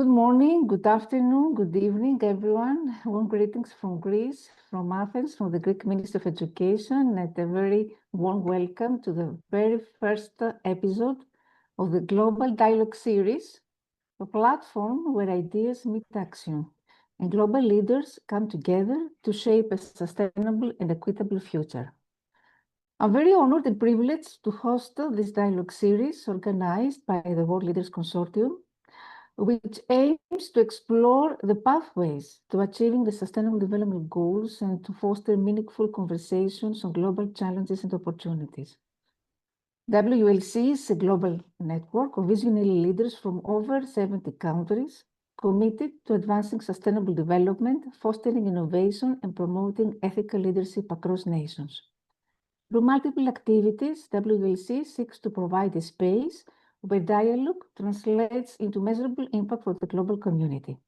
Good morning, good afternoon, good evening, everyone. Warm greetings from Greece, from Athens, from the Greek Ministry of Education, and a very warm welcome to the very first episode of the Global Dialogue Series, a platform where ideas meet action and global leaders come together to shape a sustainable and equitable future. I'm very honored and privileged to host this dialogue series organized by the World Leaders Consortium, which aims to explore the pathways to achieving the Sustainable Development Goals and to foster meaningful conversations on global challenges and opportunities. WLC is a global network of visionary leaders from over 70 countries committed to advancing sustainable development, fostering innovation, and promoting ethical leadership across nations. Through multiple activities, WLC seeks to provide a space where dialogue translates into measurable impact for the global community.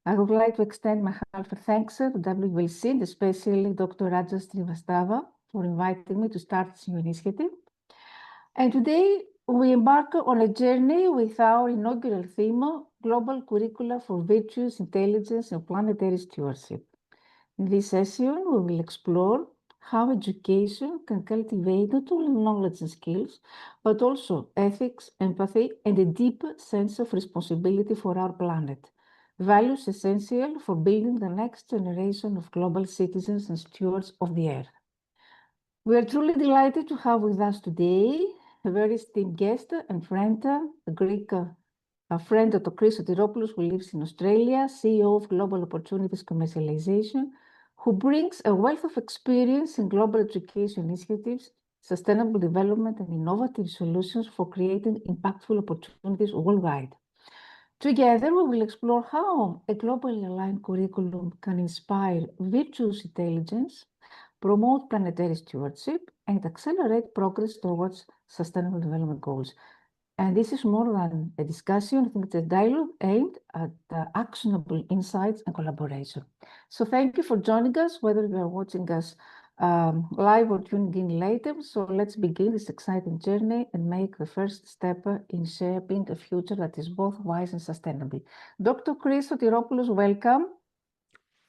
I would like to extend my heartfelt thanks to WLC and especially Dr. Raja Srivastava for inviting me to start this new initiative. And today we embark on a journey with our inaugural theme, Global Curricula for Virtuous, Intelligence and Planetary Stewardship. In this session, we will explore how education can cultivate not only knowledge and skills, but also ethics, empathy, and a deep sense of responsibility for our planet, values essential for building the next generation of global citizens and stewards of the Earth. We are truly delighted to have with us today a very esteemed guest and friend, a Greek friend, Dr. Sotiropoulos, who lives in Australia, CEO of Global Opportunities Commercialisation, who brings a wealth of experience in global education initiatives, sustainable development, and innovative solutions for creating impactful opportunities worldwide. Together, we will explore how a globally aligned curriculum can inspire virtuous intelligence, promote planetary stewardship, and accelerate progress towards sustainable development goals. And this is more than a discussion. I think it's a dialogue aimed at actionable insights and collaboration. So thank you for joining us, whether you are watching us live or tuning in later. So let's begin this exciting journey and make the first step in shaping a future that is both wise and sustainable. Dr. Sotiropoulos, welcome.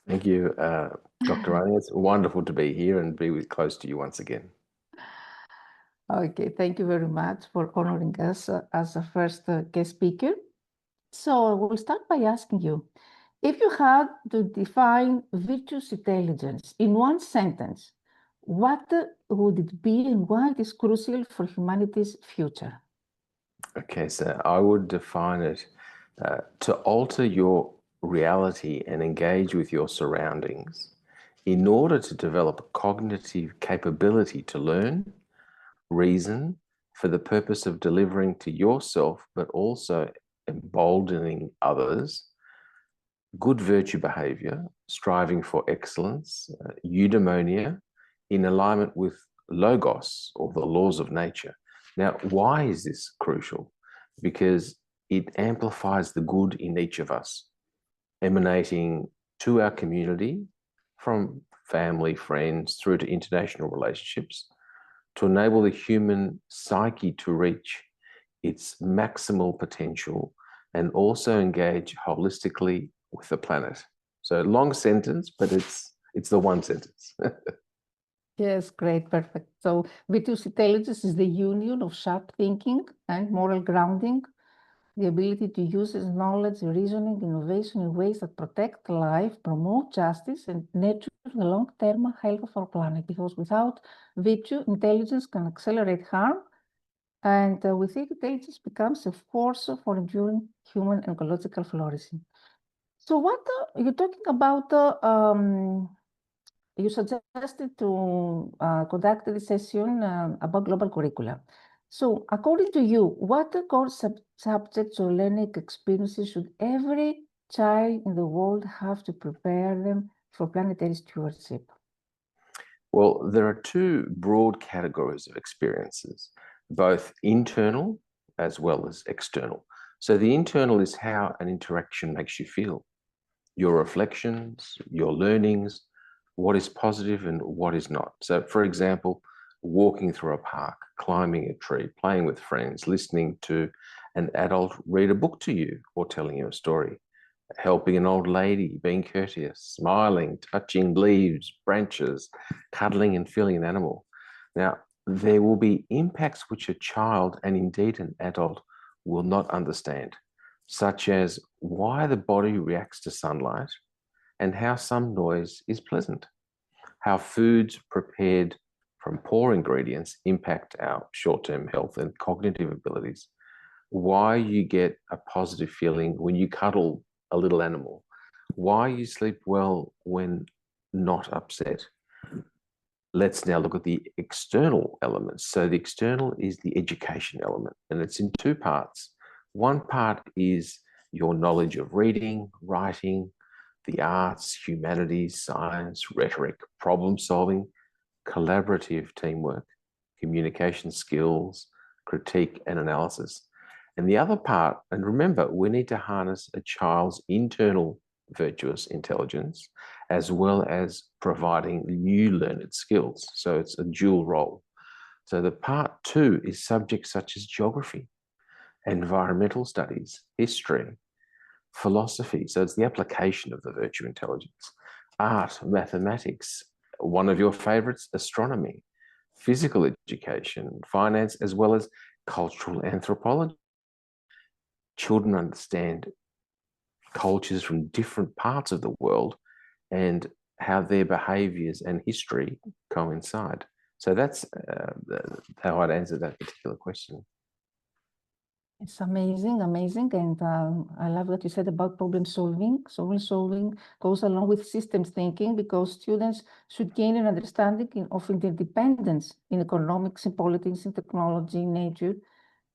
Thank you, Dr. Rania. It's wonderful to be here and be close to you once again. Okay, thank you very much for honoring us as a first guest speaker. So we'll start by asking you, if you had to define virtuous intelligence in one sentence, what would it be and why it is crucial for humanity's future? Okay, so I would define it to alter your reality and engage with your surroundings in order to develop a cognitive capability to learn, reason, for the purpose of delivering to yourself, but also emboldening others, good virtue behavior, striving for excellence, eudaimonia, in alignment with logos, or the laws of nature. Now, why is this crucial? Because it amplifies the good in each of us, emanating to our community, from family, friends, through to international relationships, to enable the human psyche to reach its maximal potential and also engage holistically with the planet. So long sentence, but it's the one sentence. Yes, great, perfect. So virtuous intelligence is the union of sharp thinking and moral grounding, the ability to use its knowledge, reasoning, innovation in ways that protect life, promote justice, and nurture the long-term health of our planet. Because without virtue, intelligence can accelerate harm, and with it, intelligence becomes a force for enduring human and ecological flourishing. So what you're talking about, you suggested to conduct this session about global curricula. So according to you, what core subjects or learning experiences should every child in the world have to prepare them for planetary stewardship? Well, there are two broad categories of experiences, both internal as well as external. So the internal is how an interaction makes you feel, your reflections, your learnings, what is positive and what is not. So, for example, walking through a park, climbing a tree, playing with friends, listening to an adult read a book to you or telling you a story, helping an old lady, being courteous, smiling, touching leaves, branches, cuddling and feeling an animal. Now, there will be impacts which a child and indeed an adult will not understand, such as why the body reacts to sunlight and how some noise is pleasant, how foods prepared from poor ingredients impact our short-term health and cognitive abilities, why you get a positive feeling when you cuddle a little animal, why you sleep well when not upset. Let's now look at the external elements. So the external is the education element, and it's in two parts. One part is your knowledge of reading, writing, the arts, humanities, science, rhetoric, problem solving, collaborative teamwork, communication skills, critique and analysis. And the other part, and remember, we need to harness a child's internal virtuous intelligence as well as providing new learned skills. So it's a dual role. So the part two is subjects such as geography, environmental studies, history, philosophy. So it's the application of the virtue intelligence, art, mathematics, one of your favorites, astronomy, physical education, finance, as well as cultural anthropology. Children understand cultures from different parts of the world and how their behaviors and history coincide. So that's how I'd answer that particular question. It's amazing, amazing. And I love what you said about problem solving. Problem solving goes along with systems thinking because students should gain an understanding of interdependence in economics, in politics, in technology, in nature,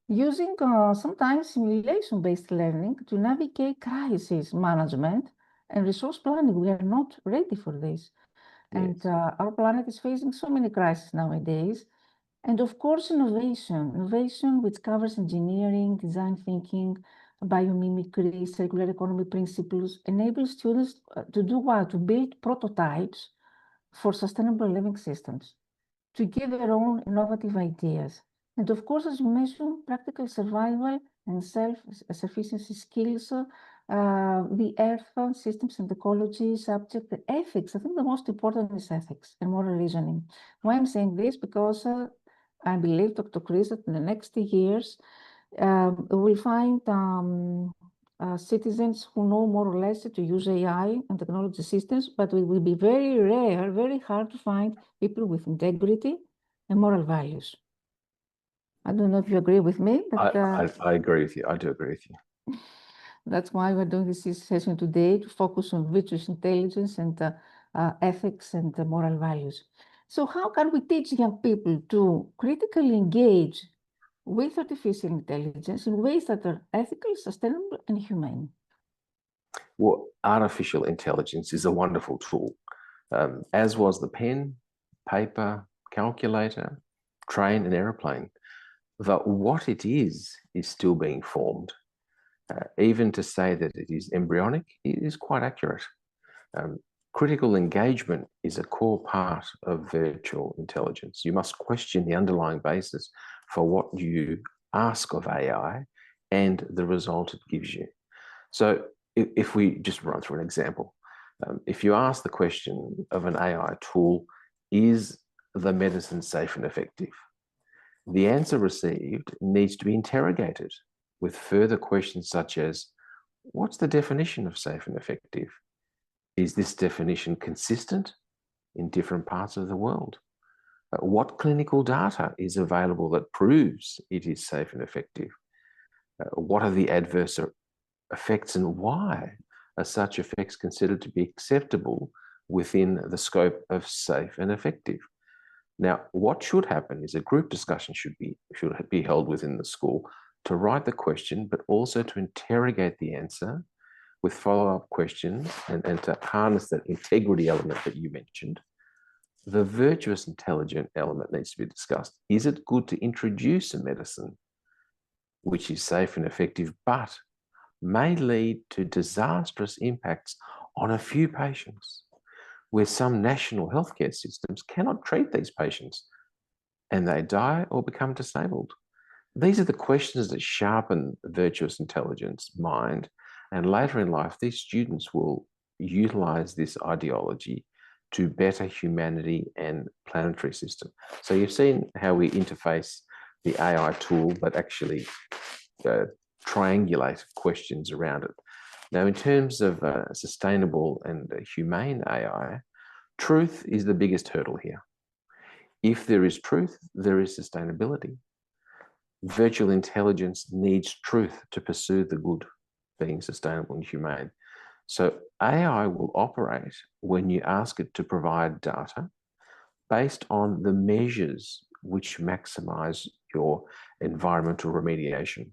using sometimes simulation-based learning to navigate crisis management and resource planning. We are not ready for this. Yes. And our planet is facing so many crises nowadays. And of course, innovation which covers engineering, design thinking, biomimicry, circular economy principles, enables students to do what? To build prototypes for sustainable living systems, to give their own innovative ideas. And of course, as you mentioned, practical survival and self-sufficiency skills, the earth systems and ecology subject, the ethics. I think the most important is ethics and moral reasoning. Why I'm saying this? Because I believe, Dr. Chris, that in the next years, we will find citizens who know more or less to use AI and technology systems, but it will be very rare, very hard to find people with integrity and moral values. I don't know if you agree with me, but I agree with you. I do agree with you. That's why we're doing this session today, to focus on virtuous intelligence and ethics and moral values. So how can we teach young people to critically engage with artificial intelligence in ways that are ethical, sustainable, and humane? Well, artificial intelligence is a wonderful tool, as was the pen, paper, calculator, train, and aeroplane. But what it is still being formed. Even to say that it is embryonic is quite accurate. Critical engagement is a core part of virtual intelligence. You must question the underlying basis for what you ask of AI and the result it gives you. So if we just run through an example, if you ask the question of an AI tool, is the medicine safe and effective? The answer received needs to be interrogated with further questions such as, what's the definition of safe and effective? Is this definition consistent in different parts of the world? What clinical data is available that proves it is safe and effective? What are the adverse effects and why are such effects considered to be acceptable within the scope of safe and effective? Now, what should happen is a group discussion should be held within the school to write the question, but also to interrogate the answer with follow-up questions and to harness that integrity element that you mentioned. The virtuous intelligent element needs to be discussed. Is it good to introduce a medicine which is safe and effective, but may lead to disastrous impacts on a few patients, where some national healthcare systems cannot treat these patients and they die or become disabled? these are the questions that sharpen virtuous intelligence mind. And later in life, these students will utilize this ideology to better humanity and planetary system. So you've seen how we interface the AI tool, but actually triangulate questions around it. Now, in terms of sustainable and humane AI, truth is the biggest hurdle here. If there is truth, there is sustainability. Virtual intelligence needs truth to pursue the good, being sustainable and humane. So AI will operate when you ask it to provide data based on the measures which maximize your environmental remediation.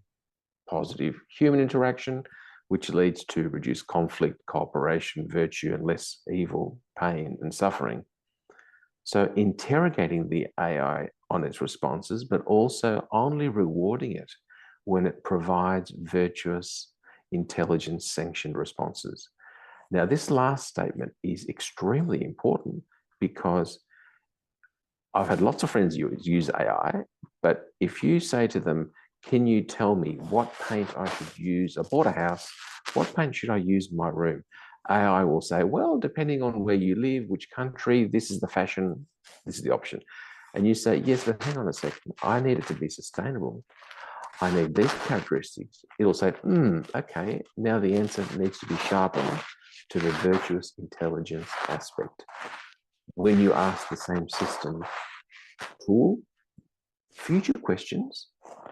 Positive human interaction, which leads to reduced conflict, cooperation, virtue, and less evil, pain, and suffering. So interrogating the AI on its responses, but also only rewarding it when it provides virtuous, intelligence sanctioned responses. Now, this last statement is extremely important because I've had lots of friends use AI, but if you say to them, can you tell me what paint I should use? I bought a house. What paint should I use in my room? AI will say, well, depending on where you live, which country, this is the fashion, this is the option. And you say, yes, but hang on a second. I need it to be sustainable. I need these characteristics. It'll say, okay, now the answer needs to be sharpened to the virtuous intelligence aspect. When you ask the same system tool future questions,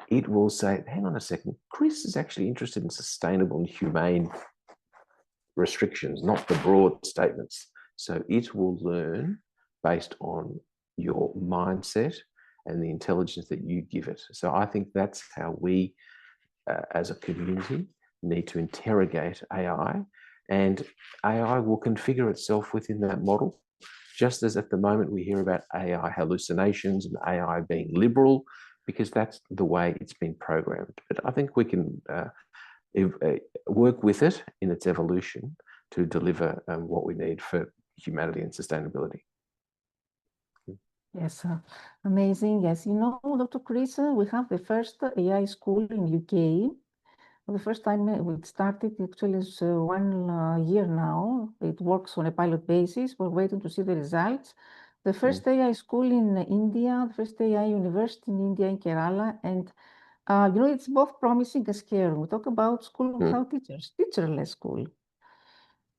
it will say, hang on a second, Chris is actually interested in sustainable and humane restrictions, not the broad statements. So it will learn based on your mindset and the intelligence that you give it. So I think that's how we, as a community, need to interrogate AI, and AI will configure itself within that model. Just as at the moment we hear about AI hallucinations and AI being liberal, because that's the way it's been programmed. But I think we can work with it in its evolution to deliver what we need for humanity and sustainability. Yes, amazing. Yes, you know, Dr. Chris, we have the first AI school in UK. The first time we started, actually, is 1 year now. It works on a pilot basis. We're waiting to see the results. The first AI school in India, the first AI university in India, in Kerala. And, you know, it's both promising and scary. We talk about school without teachers, teacherless school.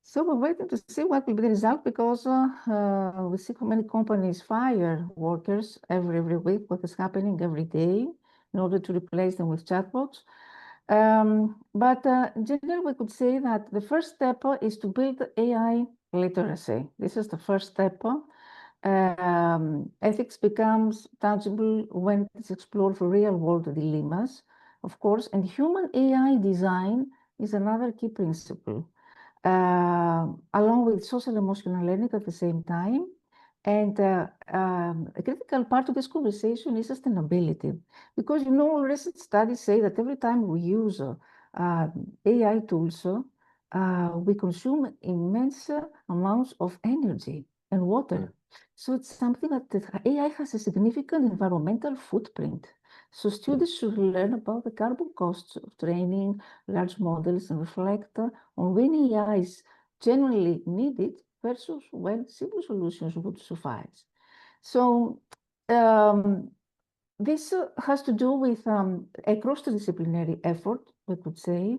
So we're waiting to see what will be the result, because we see how many companies fire workers every week, what is happening every day, in order to replace them with chatbots. But in general, we could say that the first step is to build AI literacy. This is the first step. Ethics becomes tangible when it's explored for real-world dilemmas, of course, and human AI design is another key principle, along with social emotional learning at the same time. And a critical part of this conversation is sustainability, because, you know, recent studies say that every time we use AI tools, we consume immense amounts of energy and water. So it's something that AI has a significant environmental footprint. So students should learn about the carbon costs of training large models and reflect on when AI is genuinely needed versus when simple solutions would suffice. So this has to do with a cross-disciplinary effort, we could say,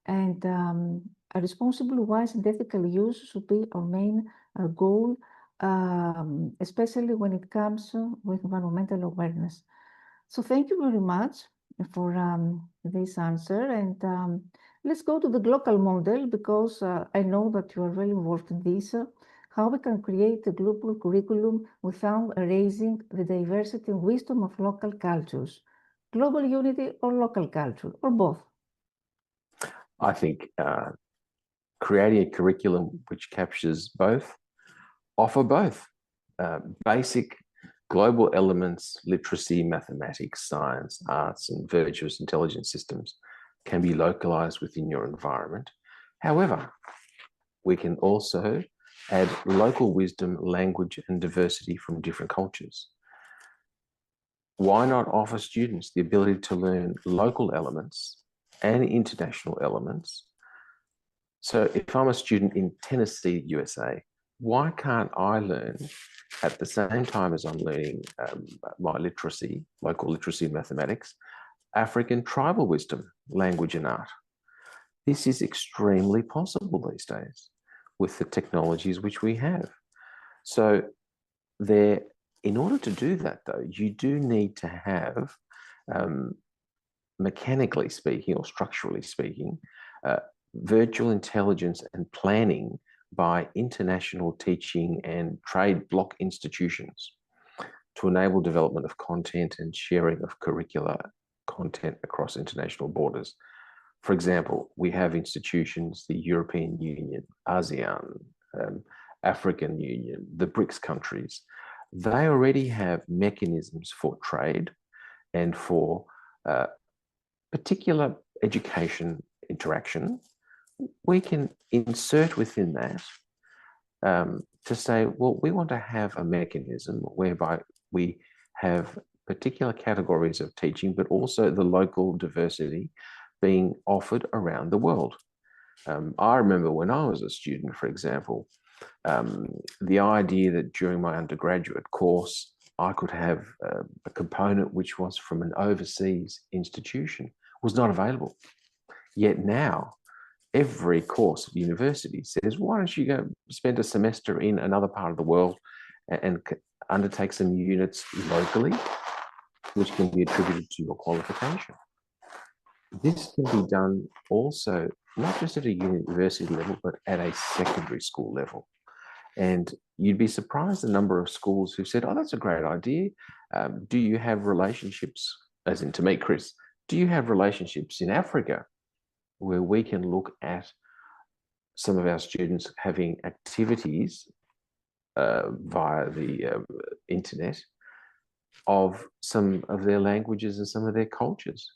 and a responsible, wise, and ethical use should be our main goal, especially when it comes with environmental awareness. So thank you very much for this answer. And let's go to the global model, because I know that you are very involved in this. How we can create a global curriculum without erasing the diversity and wisdom of local cultures. Global unity or local culture, or both? I think creating a curriculum which captures both, offer both. Basic global elements, literacy, mathematics, science, arts, and virtuous intelligence systems can be localized within your environment. However, we can also add local wisdom, language, and diversity from different cultures. why not offer students the ability to learn local elements and international elements? So if I'm a student in Tennessee, USA, why can't I learn at the same time as I'm learning my literacy, local literacy in mathematics, African tribal wisdom, language and art? This is extremely possible these days with the technologies which we have. So in order to do that, though, you do need to have, mechanically speaking or structurally speaking, virtual intelligence and planning by international teaching and trade block institutions to enable development of content and sharing of curricula content across international borders. For example, we have institutions, the European Union, ASEAN, African Union, the BRICS countries. They already have mechanisms for trade and for particular education interaction. We can insert within that to say, well, we want to have a mechanism whereby we have particular categories of teaching, but also the local diversity being offered around the world. I remember when I was a student, for example, the idea that during my undergraduate course, I could have a component which was from an overseas institution was not available. Yet now, every course at university says, why don't you go spend a semester in another part of the world and undertake some units locally, which can be attributed to your qualification. This can be done also, not just at a university level, but at a secondary school level. And you'd be surprised the number of schools who said, oh, that's a great idea. Do you have relationships, as in to me, Chris, do you have relationships in Africa where we can look at some of our students having activities via the internet of some of their languages and some of their cultures?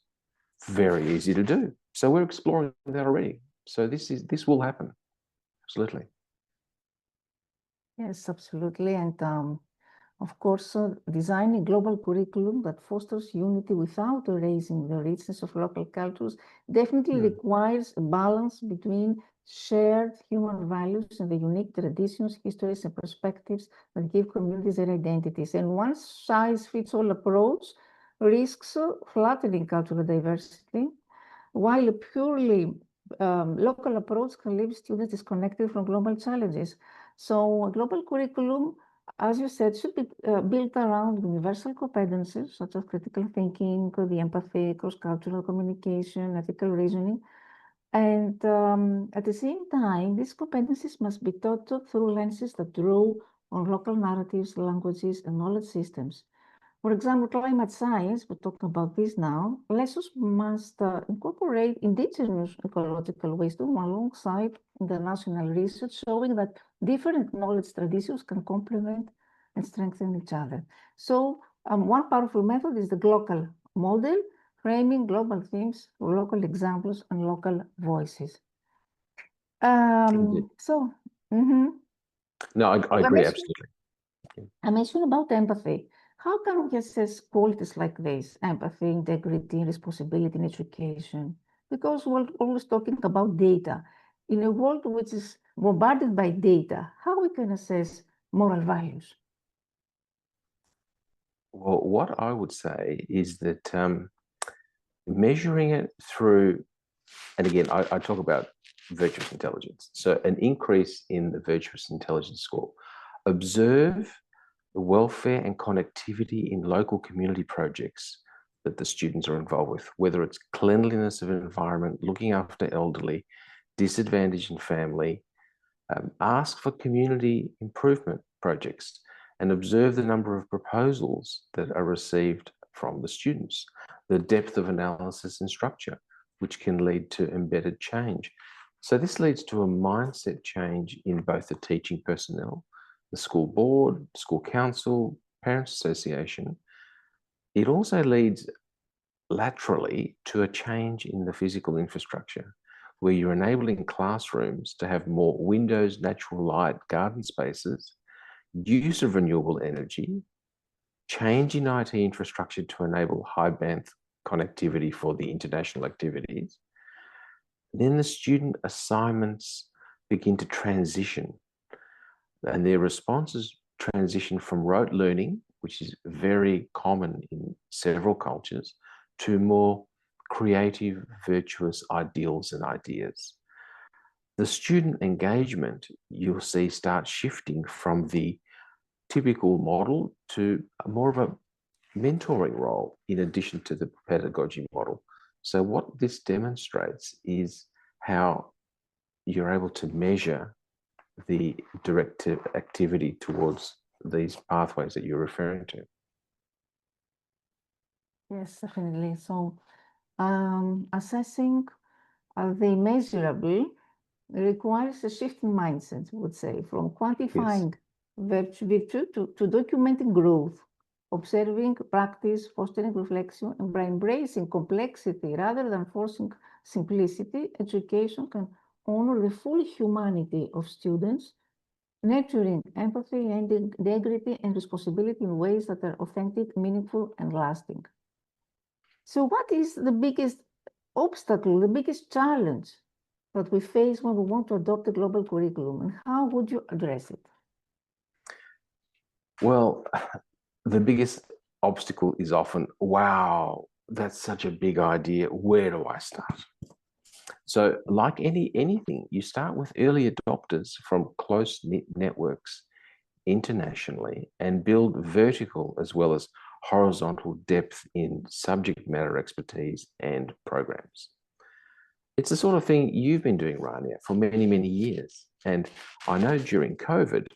Very easy to do. So we're exploring that already. So this will happen. Absolutely. Yes, absolutely. And of course, designing global curriculum that fosters unity without erasing the richness of local cultures definitely requires a balance between shared human values and the unique traditions, histories, and perspectives that give communities their identities. And one size-fits-all approach risks flattening cultural diversity, while a purely local approach can leave students disconnected from global challenges. So a global curriculum, as you said, should be built around universal competencies such as critical thinking, the empathy, cross-cultural communication, ethical reasoning. And at the same time, these competencies must be taught through lenses that draw on local narratives, languages, and knowledge systems. For example, climate science, we're talking about this now, lessons must incorporate indigenous ecological wisdom alongside international research, showing that different knowledge traditions can complement and strengthen each other. So one powerful method is the global model, framing global themes, local examples, and local voices. So, No, I agree, absolutely. I mentioned about empathy. How can we assess qualities like this, empathy, integrity, responsibility in education? Because we're always talking about data. In a world which is bombarded by data, how we can assess moral values? Well, what I would say is that measuring it through, and again, I talk about virtuous intelligence. So an increase in the virtuous intelligence score. Observe the welfare and connectivity in local community projects that the students are involved with, whether it's cleanliness of an environment, looking after elderly, disadvantaged and family. Ask for community improvement projects and observe the number of proposals that are received from the students, the depth of analysis and structure, which can lead to embedded change. So this leads to a mindset change in both the teaching personnel, the school board, school council, parents association. It also leads laterally to a change in the physical infrastructure, where you're enabling classrooms to have more windows, natural light, garden spaces, use of renewable energy, change in IT infrastructure to enable high bandwidth connectivity for the international activities. Then the student assignments begin to transition, and their responses transition from rote learning, which is very common in several cultures, to more creative, virtuous ideals and ideas. The student engagement, you'll see, starts shifting from the typical model to more of a mentoring role in addition to the pedagogy model. So what this demonstrates is how you're able to measure the directive activity towards these pathways that you're referring to. Yes, definitely. So assessing the measurable requires a shift in mindset, I would say, from quantifying virtue to documenting growth, observing practice, fostering reflection, and by embracing complexity rather than forcing simplicity. Education can honor the full humanity of students, nurturing empathy and integrity and responsibility in ways that are authentic, meaningful, and lasting. So what is the biggest obstacle, the biggest challenge that we face when we want to adopt a global curriculum, and how would you address it? Well, the biggest obstacle is often, wow, that's such a big idea. Where do I start? So like anything, you start with early adopters from close-knit networks internationally and build vertical as well as horizontal depth in subject matter expertise and programs. It's the sort of thing you've been doing, Rania, for many, many years. And I know during COVID,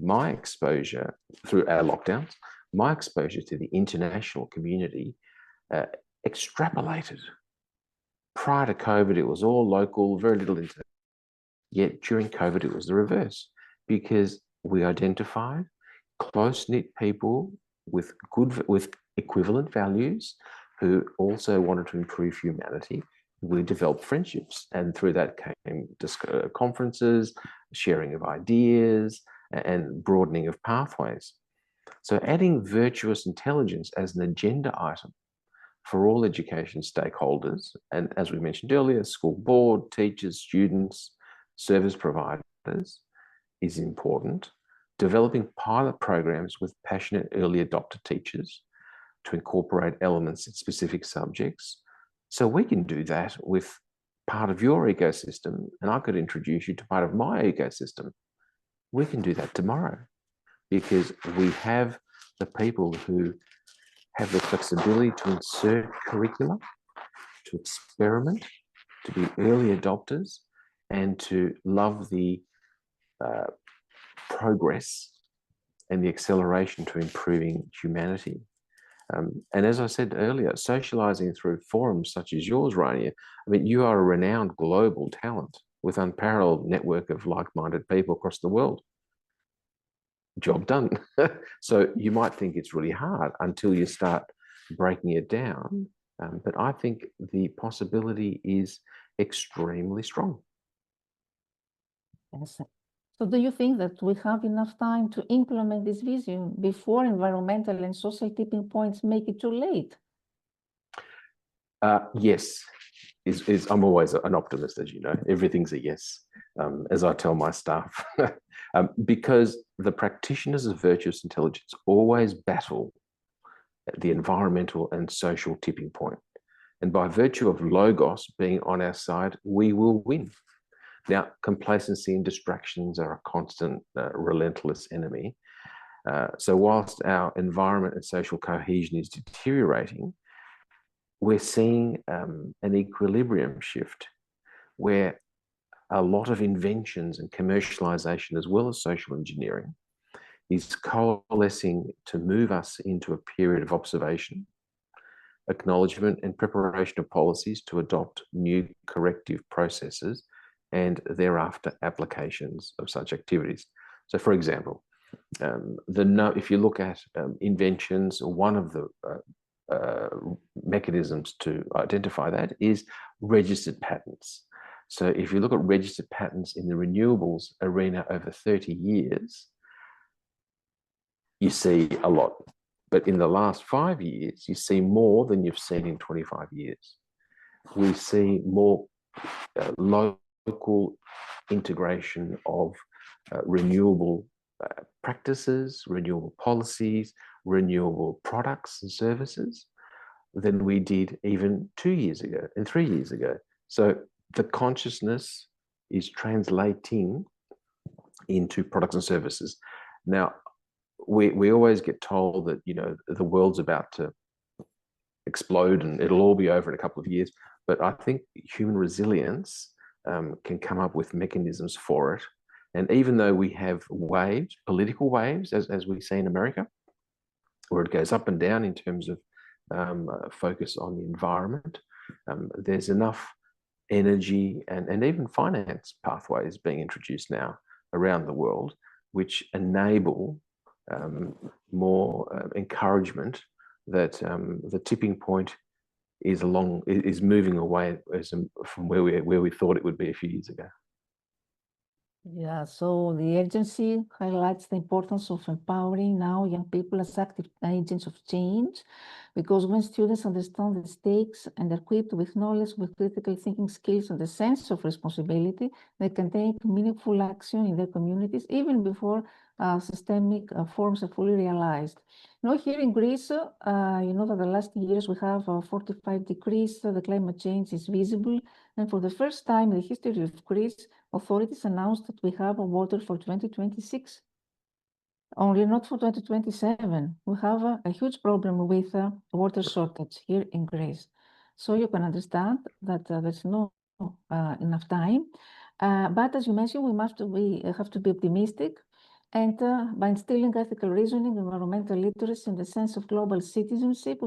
my exposure through our lockdowns, my exposure to the international community extrapolated. Prior to COVID, it was all local, very little international. Yet during COVID, it was the reverse, because we identified close-knit people with equivalent values who also wanted to improve humanity. We developed friendships, and through that came conferences, sharing of ideas, and broadening of pathways. So adding virtuous intelligence as an agenda item for all education stakeholders, and as we mentioned earlier, school board, teachers, students, service providers, is important. Developing pilot programs with passionate early adopter teachers to incorporate elements in specific subjects. So we can do that with part of your ecosystem, and I could introduce you to part of my ecosystem. We can do that tomorrow because we have the people who have the flexibility to insert curricula, to experiment, to be early adopters, and to love the progress and the acceleration to improving humanity. And as I said earlier, socializing through forums such as yours, Rania, I mean, you are a renowned global talent with unparalleled network of like-minded people across the world. Job done. So you might think it's really hard until you start breaking it down. But I think the possibility is extremely strong. Yes. So do you think that we have enough time to implement this vision before environmental and social tipping points make it too late? Yes, I'm always an optimist, as you know. Everything's a yes, as I tell my staff, because the practitioners of virtuous intelligence always battle the environmental and social tipping point. And by virtue of logos being on our side, we will win. Now, complacency and distractions are a constant, relentless enemy. So whilst our environment and social cohesion is deteriorating, we're seeing an equilibrium shift where a lot of inventions and commercialization, as well as social engineering, is coalescing to move us into a period of observation, acknowledgement, and preparation of policies to adopt new corrective processes and thereafter applications of such activities. So, for example, if you look at inventions, one of the mechanisms to identify that is registered patents. So if you look at registered patents in the renewables arena over 30 years, you see a lot. But in the last 5 years, you see more than you've seen in 25 years. We see more local integration of renewable practices, renewable policies, renewable products and services than we did even 2 years ago and 3 years ago. So the consciousness is translating into products and services. Now, we always get told that, you know, the world's about to explode and it'll all be over in a couple of years. But I think human resilience can come up with mechanisms for it. And even though we have waves, political waves, as we see in America, where it goes up and down in terms of focus on the environment, there's enough energy and even finance pathways being introduced now around the world, which enable more encouragement that the tipping point is moving away from where we thought it would be a few years ago. Yeah, so the urgency highlights the importance of empowering now young people as active agents of change, because when students understand the stakes and are equipped with knowledge, with critical thinking skills and a sense of responsibility, they can take meaningful action in their communities even before systemic forms are fully realized. You know, here in Greece, you know that the last years we have a 45 degrees, the climate change is visible, and for the first time in the history of Greece, authorities announced that we have water for 2026, only not for 2027. We have a huge problem with water shortage here in Greece. So you can understand that there's no enough time. But as you mentioned, we have to be optimistic. And by instilling ethical reasoning, environmental literacy, and the sense of global citizenship,